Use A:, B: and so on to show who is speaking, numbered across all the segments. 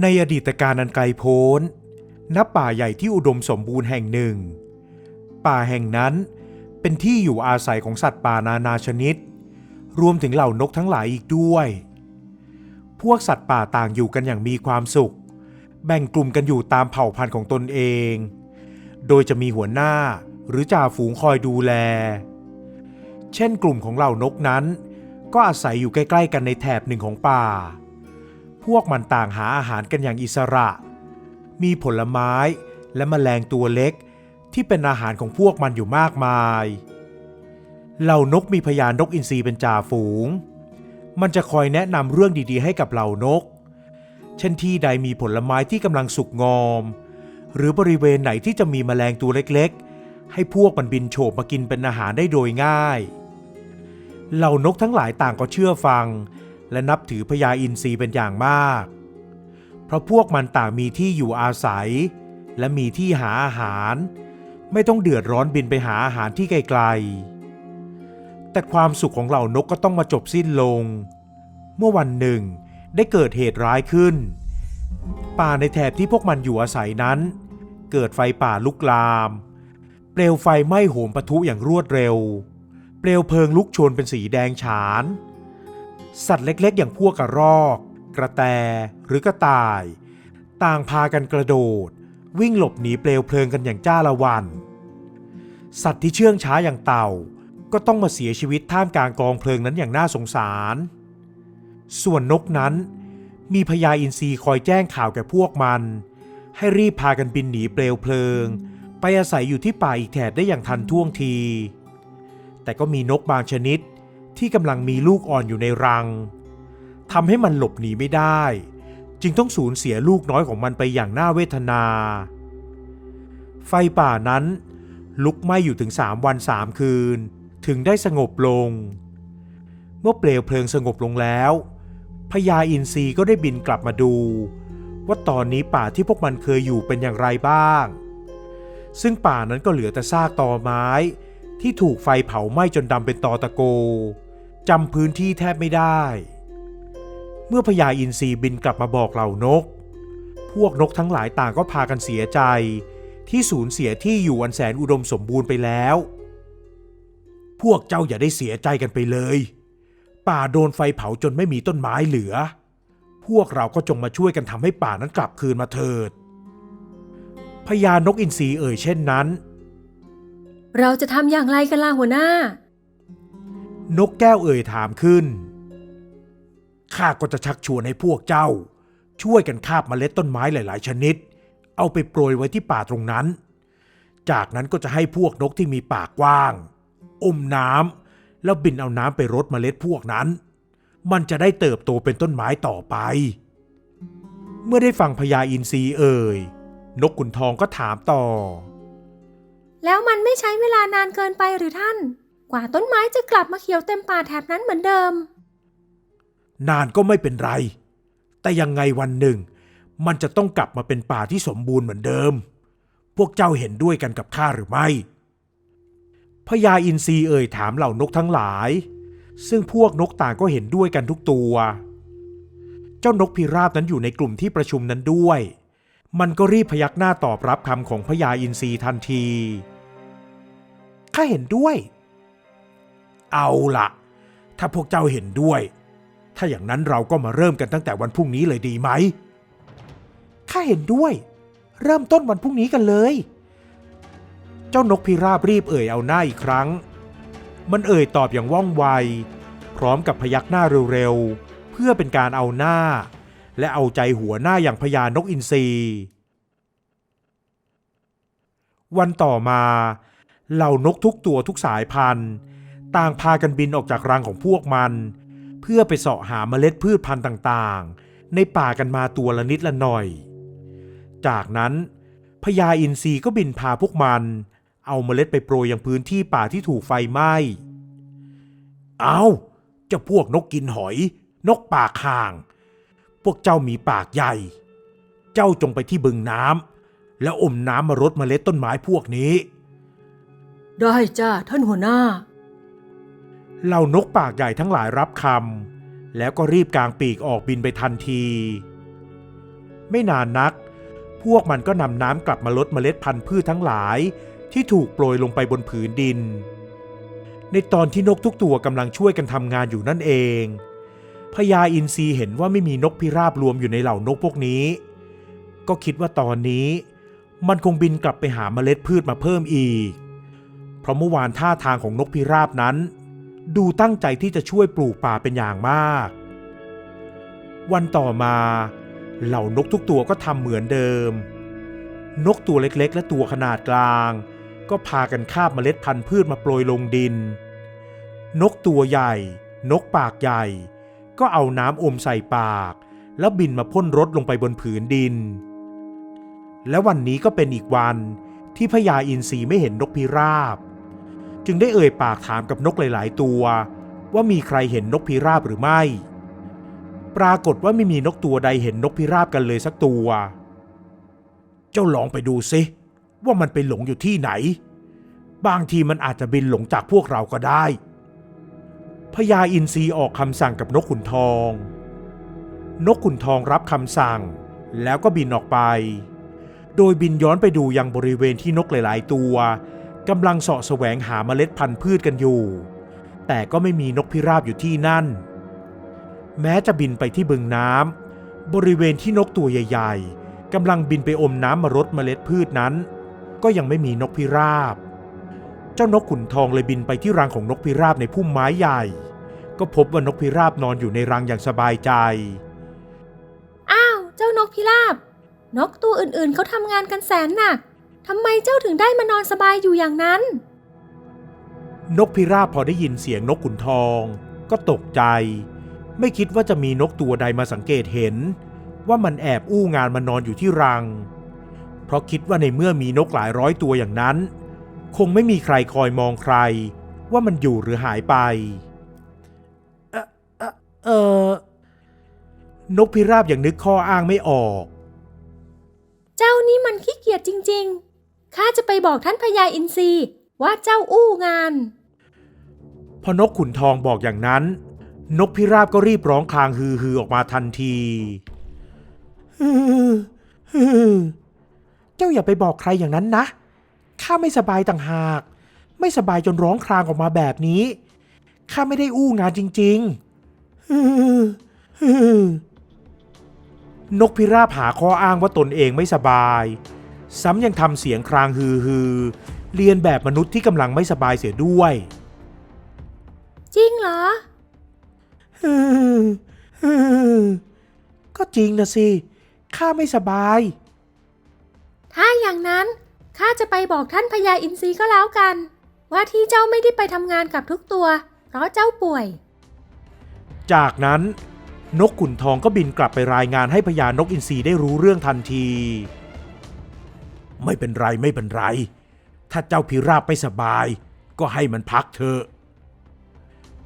A: ในอดีตการอันไกลโพ้นณป่าใหญ่ที่อุดมสมบูรณ์แห่งหนึ่งป่าแห่งนั้นเป็นที่อยู่อาศัยของสัตว์ป่านานาชนิดรวมถึงเหล่านกทั้งหลายอีกด้วยพวกสัตว์ป่าต่างอยู่กันอย่างมีความสุขแบ่งกลุ่มกันอยู่ตามเผ่าพันธุ์ของตนเองโดยจะมีหัวหน้าหรือจ่าฝูงคอยดูแลเช่นกลุ่มของเหล่านกนั้นก็อาศัยอยู่ใกล้ๆกันในแถบหนึ่งของป่าพวกมันต่างหาอาหารกันอย่างอิสระมีผลไม้และแมลงตัวเล็กที่เป็นอาหารของพวกมันอยู่มากมายเหล่านกมีพญานกอินทรีเป็นจ่าฝูงมันจะคอยแนะนำเรื่องดีๆให้กับเหล่านกเช่นที่ใดมีผลไม้ที่กำลังสุกงอมหรือบริเวณไหนที่จะมีแมลงตัวเล็กๆให้พวกมันบินโฉบมากินเป็นอาหารได้โดยง่ายเหล่านกทั้งหลายต่างก็เชื่อฟังและนับถือพญาอินทรีเป็นอย่างมากเพราะพวกมันต่างมีที่อยู่อาศัยและมีที่หาอาหารไม่ต้องเดือดร้อนบินไปหาอาหารที่ไกลๆแต่ความสุขของเหล่านกก็ต้องมาจบสิ้นลงเมื่อวันหนึ่งได้เกิดเหตุร้ายขึ้นป่าในแถบที่พวกมันอยู่อาศัยนั้นเกิดไฟป่าลุกลามเปลวไฟไหม้โหมปะทุอย่างรวดเร็วเปลวเพลิงลุกโชนเป็นสีแดงฉานสัตว์เล็กๆอย่างพวกกระรอกกระแตหรือกระต่ายต่างพากันกระโดดวิ่งหลบหนีเปลวเพลิงกันอย่างจ้าละวันสัตว์ที่เชื่องช้าอย่างเต่าก็ต้องมาเสียชีวิตท่ามกลางกองเพลิงนั้นอย่างน่าสงสารส่วนนกนั้นมีพญาอินทรีคอยแจ้งข่าวแก่พวกมันให้รีบพากันบินหนีเปลวเพลิงไปอาศัยอยู่ที่ป่าอีกแถบได้อย่างทันท่วงทีแต่ก็มีนกบางชนิดที่กำลังมีลูกอ่อนอยู่ในรังทำให้มันหลบหนีไม่ได้จึงต้องสูญเสียลูกน้อยของมันไปอย่างน่าเวทนาไฟป่านั้นลุกไหม้อยู่ถึง3 วัน 3 คืนถึงได้สงบลงเมื่อเปลวเพลิงสงบลงแล้วพญาอินทรีก็ได้บินกลับมาดูว่าตอนนี้ป่าที่พวกมันเคยอยู่เป็นอย่างไรบ้างซึ่งป่านั้นก็เหลือแต่ซากตอไม้ที่ถูกไฟเผาไหม้จนดำเป็นตอตะโกจำพื้นที่แทบไม่ได้เมื่อพญาอินทรีบินกลับมาบอกเหล่านกพวกนกทั้งหลายต่างก็พากันเสียใจที่สูญเสียที่อยู่อันแสนอุดมสมบูรณ์ไปแล้วพวกเจ้าอย่าได้เสียใจกันไปเลยป่าโดนไฟเผาจนไม่มีต้นไม้เหลือพวกเราก็จงมาช่วยกันทำให้ป่านั้นกลับคืนมาเถิดพญานกอินทรีเอ่ยเช่นนั้น
B: เราจะทำอย่างไรกันล่ะหัวหน้าน
A: กแก้วเอ่ยถามขึ้นข้าก็จะชักชวนให้พวกเจ้าช่วยกันคาบเมล็ดต้นไม้หลายๆชนิดเอาไปโปรยไว้ที่ป่าตรงนั้นจากนั้นก็จะให้พวกนกที่มีปากกว้างอมน้ำแล้วบินเอาน้ำไปรดเมล็ดพวกนั้นมันจะได้เติบโตเป็นต้นไม้ต่อไปเมื่อได้ฟังพญาอินทรีเอ่ยนกขุนทองก็ถามต่อ
B: แล้วมันไม่ใช้เวลานานเกินไปหรือท่านกว่าต้นไม้จะกลับมาเขียวเต็มป่าแถบนั้นเหมือนเดิม
A: นานก็ไม่เป็นไรแต่ยังไงวันหนึ่งมันจะต้องกลับมาเป็นป่าที่สมบูรณ์เหมือนเดิมพวกเจ้าเห็นด้วยกันกับข้าหรือไม่พญาอินทรีเอ่ยถามเหล่านกทั้งหลายซึ่งพวกนกต่างก็เห็นด้วยกันทุกตัวเจ้านกพิราบนั้นอยู่ในกลุ่มที่ประชุมนั้นด้วยมันก็รีบพยักหน้าตอบรับคำของพญาอินทรีทันทีข้าเห็นด้วยเอาล่ะถ้าพวกเจ้าเห็นด้วยถ้าอย่างนั้นเราก็มาเริ่มกันตั้งแต่วันพรุ่งนี้เลยดีไหมข้าเห็นด้วยเริ่มต้นวันพรุ่งนี้กันเลยเจ้านกพิราบรีบเอ่ยเอาหน้าอีกครั้งมันเอ่ยตอบอย่างว่องไวพร้อมกับพยักหน้าเร็วๆเพื่อเป็นการเอาหน้าและเอาใจหัวหน้าอย่างพญานกอินทรีวันต่อมาเหล่านกทุกตัวทุกสายพันธุ์ต่างพากันบินออกจากรังของพวกมันเพื่อไปเสาะหาเมล็ดพืชพันธุ์ต่างๆในป่ากันมาตัวละนิดละหน่อยจากนั้นพญาอินทรีก็บินพาพวกมันเอาเมล็ดไปโปรยยังพื้นที่ป่าที่ถูกไฟไหม้เอาเจ้าพวกนกกินหอยนกปากห่างพวกเจ้ามีปากใหญ่เจ้าจงไปที่บึงน้ำแล้วอมน้ำมารดเมล็ดต้นไม้พวกนี้
B: ได้จ้าท่านหัวหน้า
A: เหล่านกปากใหญ่ทั้งหลายรับคำแล้วก็รีบกางปีกออกบินไปทันที ไม่นานนักพวกมันก็นำน้ำกลับมาลดเมล็ดพันธุ์พืชทั้งหลายที่ถูกโปรยลงไปบนผืนดินในตอนที่นกทุกตัวกำลังช่วยกันทำงานอยู่นั่นเองพญาอินทรีเห็นว่าไม่มีนกพิราบรวมอยู่ในเหล่านกพวกนี้ก็คิดว่าตอนนี้มันคงบินกลับไปหาเมล็ดพืชมาเพิ่มอีกเพราะเมื่อวานท่าทางของนกพิราบนั้นดูตั้งใจที่จะช่วยปลูกป่าเป็นอย่างมากวันต่อมาเหล่านกทุกตัวก็ทำเหมือนเดิมนกตัวเล็กๆและตัวขนาดกลางก็พากันคาบเมล็ดพันธุ์พืชมาโปรยลงดินนกตัวใหญ่นกปากใหญ่ก็เอาน้ำอมใส่ปากแล้วบินมาพ่นรดลงไปบนผืนดินและวันนี้ก็เป็นอีกวันที่พญาอินทรีไม่เห็นนกพิราบจึงได้เอ่ยปากถามกับนกหลายๆตัวว่ามีใครเห็นนกพิราบหรือไม่ปรากฏว่าไม่มีนกตัวใดเห็นนกพิราบกันเลยสักตัวเจ้าลองไปดูสิว่ามันไปหลงอยู่ที่ไหนบางทีมันอาจจะบินหลงจากพวกเราก็ได้พญาอินทรีออกคำสั่งกับนกขุนทองนกขุนทองรับคำสั่งแล้วก็บินออกไปโดยบินย้อนไปดูยังบริเวณที่นกหลายๆตัวกำลังเสาะแสวงหาเมล็ดพันธุ์พืชกันอยู่แต่ก็ไม่มีนกพิราบอยู่ที่นั่นแม้จะบินไปที่บึงน้ำบริเวณที่นกตัวใหญ่ๆกำลังบินไปอมน้ำมารดเมล็ดพืชนั้นก็ยังไม่มีนกพิราบเจ้านกขุนทองเลยบินไปที่รังของนกพิราบในพุ่มไม้ใหญ่ก็พบว่านกพิราบนอนอยู่ในรังอย่างสบายใจ
B: อ้าวเจ้านกพิราบนกตัวอื่นๆเขาทำงานกันแสนหนักทำไมเจ้าถึงได้มานอนสบายอยู่อย่างนั้น
A: นกพิราบพอได้ยินเสียงนกขุนทองก็ตกใจไม่คิดว่าจะมีนกตัวใดมาสังเกตเห็นว่ามันแอบอู้งานมานอนอยู่ที่รังเพราะคิดว่าในเมื่อมีนกหลายร้อยตัวอย่างนั้นคงไม่มีใครคอยมองใครว่ามันอยู่หรือหายไปนกพิราบยังนึกข้ออ้างไม่ออก
B: เจ้านี่มันขี้เกียจจริงๆข้าจะไปบอกท่านพญาอินทรีว่าเจ้าอู้งาน
A: พอนกขุนทองบอกอย่างนั้นนกพิราบก็รีบร้องคลางฮือๆออกมาทันทีเจ้าอย่าไปบอกใครอย่างนั้นนะข้าไม่สบายต่างหากไม่สบายจนร้องคลางออกมาแบบนี้ข้าไม่ได้อู้งานจริงๆนกพิราบหาข้ออ้างว่าตนเองไม่สบายซ้ำยังทำเสียงคลางฮือๆเลียนแบบมนุษย์ที่กำลังไม่สบายเสียด้วย
B: จริงเหรอ
A: ก็จริงนะสิข้าไม่สบาย
B: ถ้าอย่างนั้นข้าจะไปบอกท่านพญาอินทรีก็แล้วกันว่าที่เจ้าไม่ได้ไปทำงานกับทุกตัวเพราะเจ้าป่วย
A: จากนั้นนกขุนทองก็บินกลับไปรายงานให้พญานกอินทรีได้รู้เรื่องทันทีไม่เป็นไรไม่เป็นไรถ้าเจ้าพิราบไม่สบายก็ให้มันพักเถอะ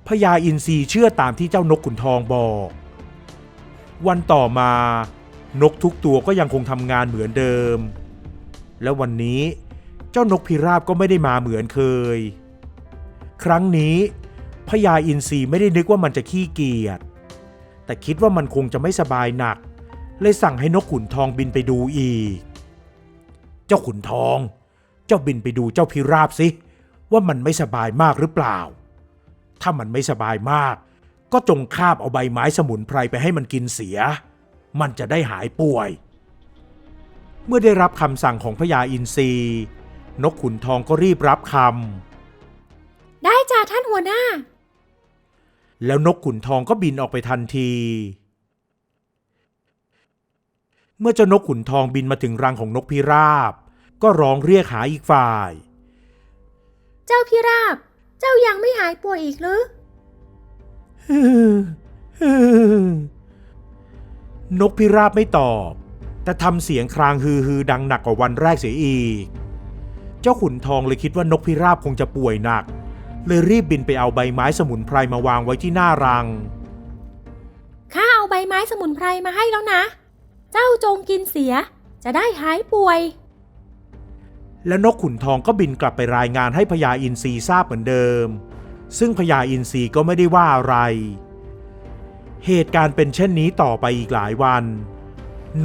A: พญาอินทรีเชื่อตามที่เจ้านกขุนทองบอกวันต่อมานกทุกตัวก็ยังคงทำงานเหมือนเดิมและวันนี้เจ้านกพิราบก็ไม่ได้มาเหมือนเคยครั้งนี้พญาอินทรีไม่ได้นึกว่ามันจะขี้เกียจแต่คิดว่ามันคงจะไม่สบายหนักเลยสั่งให้นกขุนทองบินไปดูอีกเจ้าขุนทองเจ้าบินไปดูเจ้าพิราบสิว่ามันไม่สบายมากหรือเปล่าถ้ามันไม่สบายมากก็จงคาบเอาใบไม้สมุนไพรไปให้มันกินเสียมันจะได้หายป่วยเมื่อได้รับคำสั่งของพญาอินทรีนกขุนทองก็รีบรับคำ
B: ได้จ้ะท่านหัวหน้า
A: แล้วนกขุนทองก็บินออกไปทันทีเมื่อเจ้านกขุนทองบินมาถึงรังของนกพิราบก็ร้องเรียกหาอีกฝ่าย
B: เจ้าพิราบเจ้ายังไม่หายป่วยอีกหรื
A: อนกพิราบไม่ตอบแต่ทำเสียงครางฮือๆดังหนักกว่าวันแรกเสียอีกเจ้าขุนทองเลยคิดว่านกพิราบคงจะป่วยหนักเลยรีบบินไปเอาใบไม้สมุนไพรมาวางไว้ที่หน้ารัง
B: ข้าเอาใบไม้สมุนไพรมาให้แล้วนะเจ้าจงกินเสียจะได้หายป่วย
A: แล้วนกขุนทองก็บินกลับไปรายงานให้พญาอินทรีทราบเหมือนเดิมซึ่งพญาอินทรีก็ไม่ได้ว่าอะไรเหตุการณ์เป็นเช่นนี้ต่อไปอีกหลายวัน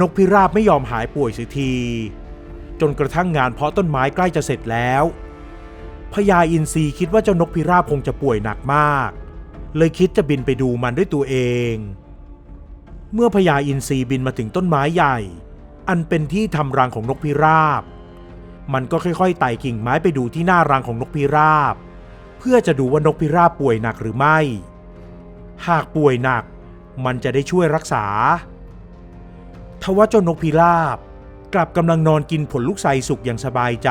A: นกพิราบไม่ยอมหายป่วยเสียทีจนกระทั่งงานเพาะต้นไม้ใกล้จะเสร็จแล้วพญาอินทรีคิดว่าเจ้านกพิราบคงจะป่วยหนักมากเลยคิดจะบินไปดูมันด้วยตัวเองเมื่อพญาอินทรีบินมาถึงต้นไม้ใหญ่อันเป็นที่ทำรังของนกพิราบมันก็ค่อยๆไต่กิ่งไม้ไปดูที่หน้ารังของนกพิราบเพื่อจะดูว่านกพิราบป่วยหนักหรือไม่หากป่วยหนักมันจะได้ช่วยรักษาทว่าเจ้านกพิราบกลับกำลังนอนกินผลลูกไทรสุกอย่างสบายใจ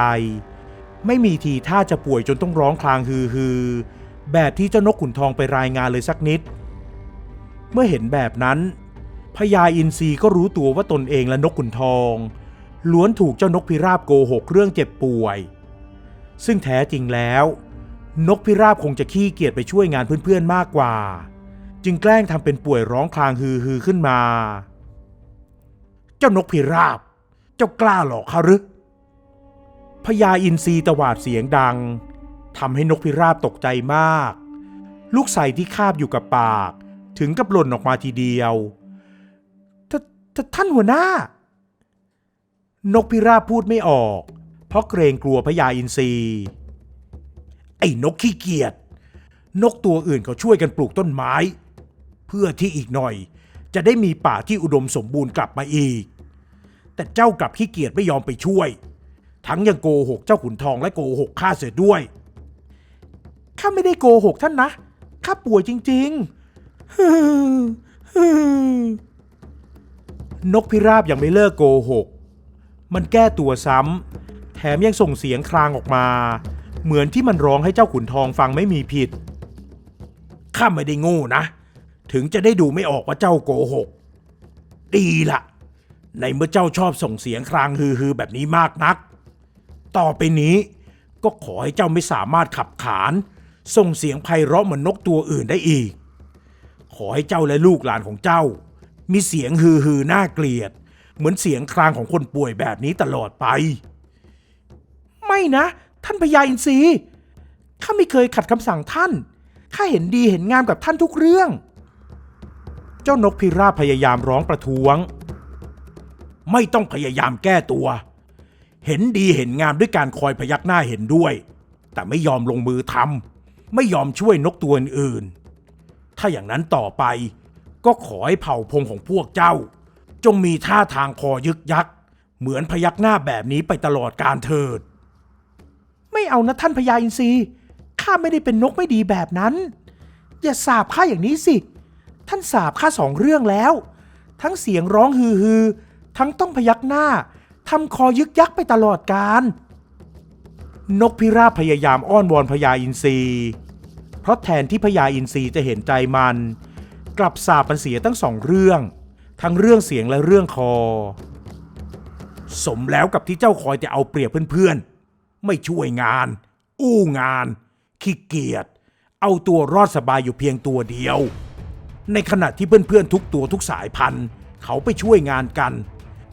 A: ไม่มีทีท่าจะป่วยจนต้องร้องครางฮือๆแบบที่เจ้านกขุนทองไปรายงานเลยสักนิดเมื่อเห็นแบบนั้นพญาอินทรีก็รู้ตัวว่าตนเองและนกขุนทองล้วนถูกเจ้านกพิราบโกหกเรื่องเจ็บป่วยซึ่งแท้จริงแล้วนกพิราบคงจะขี้เกียจไปช่วยงานเพื่อนๆมากกว่าจึงแกล้งทำเป็นป่วยร้องครางฮือๆขึ้นมาเจ้านกพิราบเจ้ากล้าหลอกข้าหรือพญาอินทรีตวาดเสียงดังทำให้นกพิราบตกใจมากลูกไทรที่คาบอยู่กับปากถึงกับหล่นออกมาทีเดียวท่านหัวหน้านกพิราบพูดไม่ออกเพราะเกรงกลัวพญาอินทรีไอ้นกขี้เกียจนกตัวอื่นเขาช่วยกันปลูกต้นไม้เพื่อที่อีกหน่อยจะได้มีป่าที่อุดมสมบูรณ์กลับมาอีกแต่เจ้ากลับขี้เกียจไม่ยอมไปช่วยทั้งยังโกหกเจ้าขุนทองและโกหกข้าเสียด้วยข้าไม่ได้โกหกท่านนะข้าป่วยจริงๆนกพิราบยังไม่เลิกโกหกมันแก้ตัวซ้ำแถมยังส่งเสียงครางออกมาเหมือนที่มันร้องให้เจ้าขุนทองฟังไม่มีผิดข้าไม่ได้โง่นะถึงจะได้ดูไม่ออกว่าเจ้าโกหกดีล่ะในเมื่อเจ้าชอบส่งเสียงครางฮือๆแบบนี้มากนักต่อไปนี้ก็ขอให้เจ้าไม่สามารถขับขานส่งเสียงไพเราะเหมือนนกตัวอื่นได้อีกขอให้เจ้าและลูกหลานของเจ้ามีเสียงฮือๆน่าเกลียดเหมือนเสียงครางของคนป่วยแบบนี้ตลอดไปไม่นะท่านพญาอินทรีข้าไม่เคยขัดคำสั่งท่านข้าเห็นดีเห็นงามกับท่านทุกเรื่องเจ้านกพิราบพยายามร้องประท้วงไม่ต้องพยายามแก้ตัวเห็นดีเห็นงามด้วยการคอยพยักหน้าเห็นด้วยแต่ไม่ยอมลงมือทำไม่ยอมช่วยนกตัวอื่นๆถ้าอย่างนั้นต่อไปก็ขอให้เผ่าพงของพวกเจ้าจงมีท่าทางคอยึกยักเหมือนพยักหน้าแบบนี้ไปตลอดกาลเถิดไม่เอานะท่านพญาอินทรีข้าไม่ได้เป็นนกไม่ดีแบบนั้นอย่าสาปข้าอย่างนี้สิท่านสาปข้า2เรื่องแล้วทั้งเสียงร้องฮือๆทั้งต้องพยักหน้าทำคอยึกยักไปตลอดกาลนกพิราบพยายามอ้อนวอนพญาอินทรีเพราะแทนที่พญาอินทรีจะเห็นใจมันกลับสาปมันเสียทั้ง2เรื่องทั้งเรื่องเสียงและเรื่องคอสมแล้วกับที่เจ้าคอยจะเอาเปรียบเพื่อนๆไม่ช่วยงานอู้งานขี้เกียจเอาตัวรอดสบายอยู่เพียงตัวเดียวในขณะที่เพื่อนๆทุกตัวทุกสายพันธุ์เขาไปช่วยงานกัน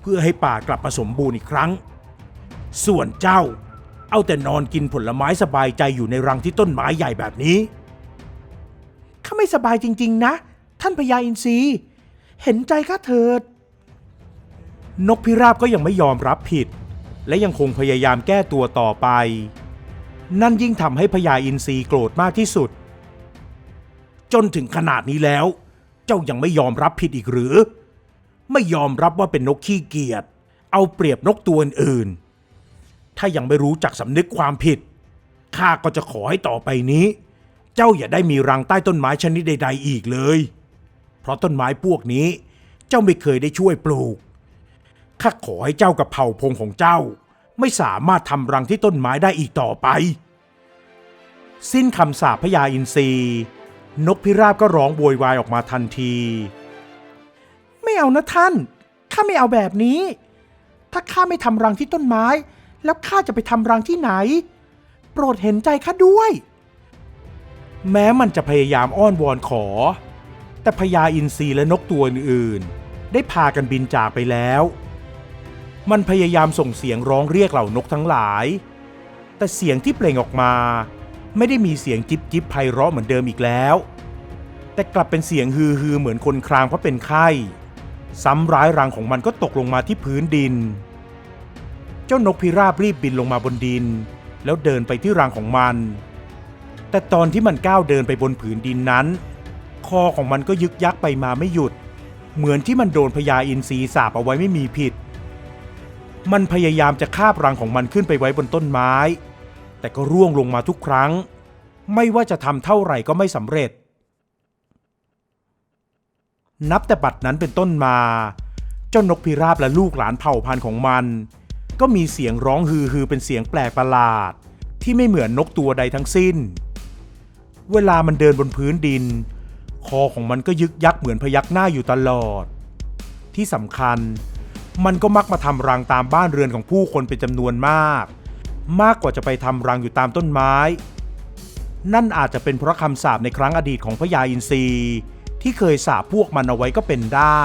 A: เพื่อให้ป่ากลับมาสมบูรณ์อีกครั้งส่วนเจ้าเอาแต่นอนกินผลไม้สบายใจอยู่ในรังที่ต้นไม้ใหญ่แบบนี้ข้าไม่สบายจริงๆนะท่านพญาอินทรีเห็นใจข้าเถิดนกพิราบก็ยังไม่ยอมรับผิดและยังคงพยายามแก้ตัวต่อไปนั่นยิ่งทำให้พญาอินทรีโกรธมากที่สุดจนถึงขนาดนี้แล้วเจ้ายังไม่ยอมรับผิดอีกหรือไม่ยอมรับว่าเป็นนกขี้เกียจเอาเปรียบนกตัวอื่นถ้ายังไม่รู้จักสำนึกความผิดข้าก็จะขอให้ต่อไปนี้เจ้าอย่าได้มีรังใต้ต้นไม้ชนิดใดๆอีกเลยเพราะต้นไม้พวกนี้เจ้าไม่เคยได้ช่วยปลูกข้าขอให้เจ้ากับเผ่าพงของเจ้าไม่สามารถทำรังที่ต้นไม้ได้อีกต่อไปสิ้นคำสาปพญาอินทรีนกพิราบก็ร้องโวยวายออกมาทันทีไม่เอานะท่านข้าไม่เอาแบบนี้ถ้าข้าไม่ทำรังที่ต้นไม้แล้วข้าจะไปทำรังที่ไหนโปรดเห็นใจข้าด้วยแม้มันจะพยายามอ้อนวอนขอแต่พญาอินทรีและนกตัวอื่นๆได้พากันบินจากไปแล้วมันพยายามส่งเสียงร้องเรียกเหล่านกทั้งหลายแต่เสียงที่เปล่งออกมาไม่ได้มีเสียงจิ๊บจิ๊บไพเราะเหมือนเดิมอีกแล้วแต่กลับเป็นเสียงฮือๆเหมือนคนครางเพราะเป็นไข้ ซ้ำร้ายรังของมันก็ตกลงมาที่พื้นดินเจ้านกพิราบรีบบินลงมาบนดินแล้วเดินไปที่รังของมันแต่ตอนที่มันก้าวเดินไปบนผืนดินนั้นคอของมันก็ยึกยักไปมาไม่หยุดเหมือนที่มันโดนพญาอินทรีสาปเอาไว้ไม่มีผิดมันพยายามจะคาบรังของมันขึ้นไปไว้บนต้นไม้แต่ก็ร่วงลงมาทุกครั้งไม่ว่าจะทำเท่าไหร่ก็ไม่สำเร็จนับแต่บัดนั้นเป็นต้นมาเจ้านกพิราบและลูกหลานเผ่าพันธุ์ของมันก็มีเสียงร้องฮือเป็นเสียงแปลกประหลาดที่ไม่เหมือนนกตัวใดทั้งสิ้นเวลามันเดินบนพื้นดินคอของมันก็ยึกยักเหมือนพยักหน้าอยู่ตลอดที่สำคัญมันก็มักมาทำรังตามบ้านเรือนของผู้คนเป็นจำนวนมากกว่าจะไปทำรังอยู่ตามต้นไม้นั่นอาจจะเป็นเพราะคำสาปในครั้งอดีตของพญาอินทรีที่เคยสาปพวกมันเอาไว้ก็เป็นได้